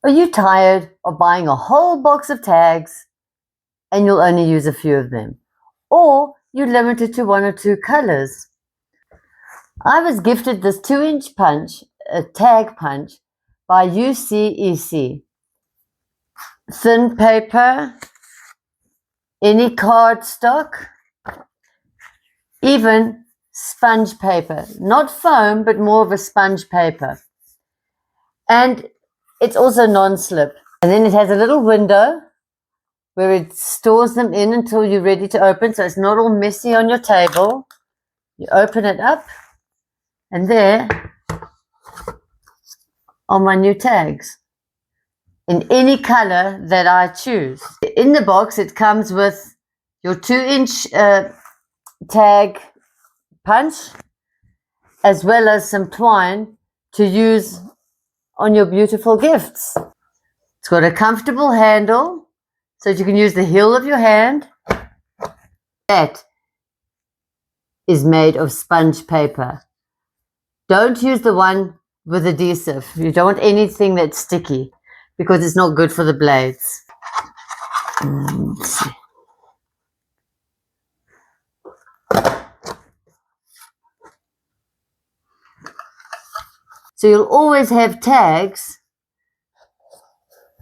Are you tired of buying a whole box of tags and you'll only use a few of them? Or you're limited to 1 or 2 colors? I was gifted this 2-inch punch, a tag punch, by UCEC. Thin paper, any cardstock, even sponge paper. Not foam, but more of a sponge paper. And it's also non-slip. And then it has a little window where it stores them in until you're ready to open, so it's not all messy on your table. You open it up, and there are my new tags in any color that I choose. In the box, it comes with your 2-inch tag punch, as well as some twine to use on your beautiful gifts. It's got a comfortable handle so that you can use the heel of your hand. That is made of sponge paper. Don't use the one with adhesive. You don't want anything that's sticky because it's not good for the blades. Let's see. So you'll always have tags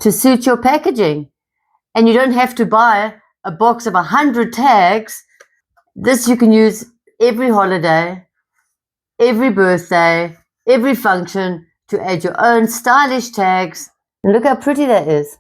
to suit your packaging. And you don't have to buy a box of 100 tags. This you can use every holiday, every birthday, every function to add your own stylish tags. And look how pretty that is.